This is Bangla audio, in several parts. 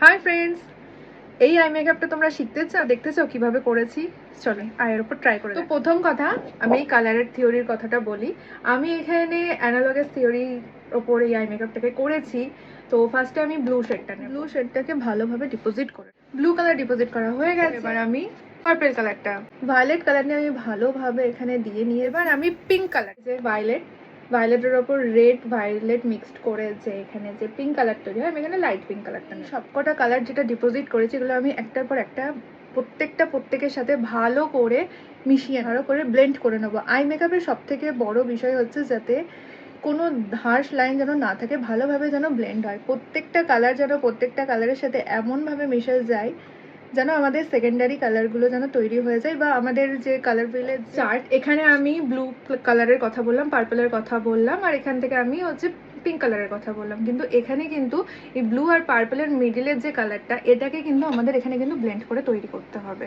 হাই ফ্রেন্ডস, এই আই মেকআপটা তোমরা শিখতে চাও, দেখতে চাও কিভাবে করেছি? চলে আয়ের উপর ট্রাই করে। তো প্রথম কথা, আমি এই কালারের থিওরির কথাটা বলি। আমি এখানে অ্যানালগাস থিওরির ওপর এই আই মেকআপটাকে করেছি। তো ফার্স্টে আমি ব্লু শেডটাকে ভালোভাবে ডিপোজিট করে, ব্লু কালার ডিপোজিট করা হয়ে গেছে। এবার আমি পার্পল কালারটা, ভায়োলেট কালার নিয়ে আমি ভালোভাবে এখানে দিয়ে নিয়ে, এবার আমি পিঙ্ক কালার, যে ভায়োলেটের ওপর রেড ভায়োলেট মিক্সড করে যে এখানে যে পিঙ্ক কালার তৈরি হয়, আমি এখানে লাইট পিঙ্ক কালারটা নিই। সবকটা কালার যেটা ডিপোজিট করেছি এগুলো আমি একটার পর একটা প্রত্যেকের সাথে ভালো করে মিশিয়ে ভালো করে ব্লেন্ড করে নেবো। আই মেকআপের সব থেকে বড় বিষয় হচ্ছে যাতে কোনো হার্শ লাইন যেন না থাকে, ভালোভাবে যেন ব্লেন্ড হয়। প্রত্যেকটা কালার যেন প্রত্যেকটা কালারের সাথে এমনভাবে মিশে যায় যেন আমাদের সেকেন্ডারি কালারগুলো যেন তৈরি হয়ে যায়, বা আমাদের যে কালার হুইলের চার্ট, এখানে আমি ব্লু কালারের কথা বললাম, পার্পলের কথা বললাম, আর এখান থেকে আমি হচ্ছে পিঙ্ক কালারের কথা বললাম। কিন্তু এখানে কিন্তু এই ব্লু আর পার্পলের মিডিলের যে কালারটা, এটাকে কিন্তু আমাদের এখানে কিন্তু ব্লেন্ড করে তৈরি করতে হবে।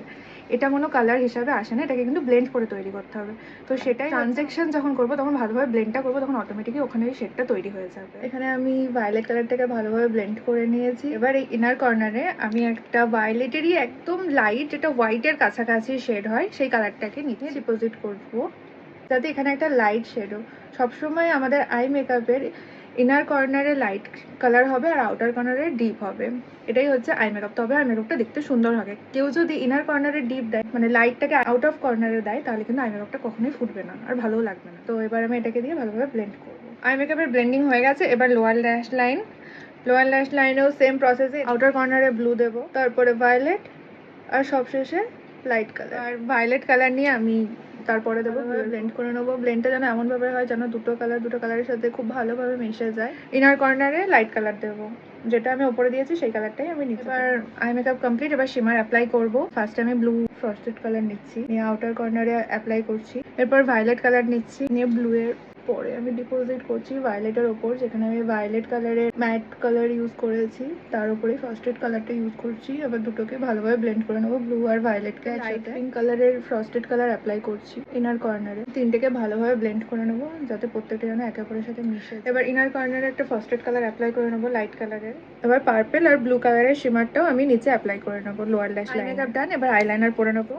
এটা কোনো কালার হিসাবে আসে না, এটাকে কিন্তু ব্লেন্ড করে তৈরি করতে হবে। তো সেটাই ট্রানজ্যাকশন যখন করবো তখন ভালোভাবে ব্লেন্ডটা করবো, তখন অটোমেটিকলি ওখানে ওই শেডটা তৈরি হয়ে যাবে। এখানে আমি ভায়োলেট কালারটাকে ভালোভাবে ব্লেন্ড করে নিয়েছি। এবার এই ইনার কর্নারে আমি একটা ভায়োলেটেরই একদম লাইট, যেটা হোয়াইটের কাছাকাছি শেড হয়, সেই কালারটাকে নিচে ডিপোজিট করবো, যাতে এখানে একটা লাইট শেডও। সবসময় আমাদের আই মেকআপের ইনার কর্নারে লাইট কালার হবে আর আউটার কর্নারে ডিপ হবে, এটাই হচ্ছে আই মেকআপ। তবে আই মেকআপটা দেখতে সুন্দর হবে। কেউ যদি ইনার কর্নারে ডিপ দেয়, মানে লাইটটাকে আউট অফ কর্নারে দেয়, তাহলে কিন্তু আই মেকআপটা কখনোই ফুটবে না আর ভালোও লাগবে না। তো এবার আমি এটাকে দিয়ে ভালোভাবে ব্লেন্ড করবো। আই মেকআপের ব্লেন্ডিং হয়ে গেছে। এবার লোয়ার ল্যাশ লাইনেও সেম প্রসেসে আউটার কর্নারে ব্লু দেবো, তারপরে ভায়োলেট, আর সবশেষে লাইট কালার। আর ভায়োলেট কালার নিয়ে আমি তারপরে দেবো, ব্লেন্ড করে নেবো। ব্লেন্ডটা যেন এমনভাবে হয় যেন দুটো কালারের সাথে খুব ভালোভাবে মিশে যায়। ইনার কর্নারে লাইট কালার দেবো, যেটা আমি ওপরে দিয়েছি সেই কালারটাই আমি নিচ্ছি। এবার আই মেকআপ কমপ্লিট। এবার শিমার অ্যাপ্লাই করবো। ফার্স্টে আমি ব্লু ফ্রস্টেড কালার নিচ্ছি, নিয়ে আউটার কর্নারে অ্যাপ্লাই করছি। এরপর ভায়োলেট কালার নিচ্ছি, নিয়ে ব্লু এর পরে আমি ডিপোজিট করছি ভায়োলেটের ওপর, যেখানে আমি ভায়োলেট কালারের ম্যাট কালার ইউজ করেছি তার উপরে ফ্রস্টেড কালারটা ইউজ করছি। এবার দুটোকে ভালোভাবে ব্লেন্ড করে নেবো, ব্লু আর ভায়োলেটকে। লাইট পিঙ্ক কালারের ফ্রস্টেড কালার অ্যাপ্লাই করছি ইনার কর্নারে। তিনটেকে ভালোভাবে ব্লেন্ড করে নেবো যাতে প্রত্যেকটা যেন একে অপরের সাথে মিশে। এবার ইনার কর্নারে একটা ফ্রস্টেড কালার অ্যাপ্লাই করে নেবো লাইট কালারের। এবার পার্পল আর ব্লু কালারের শিমারটাও আমি নিচে অ্যাপ্লাই করে নেবো লোয়ার ল্যাশ লাইন। মেকআপ ডান। এবার আইলাইনার পরে নেবো।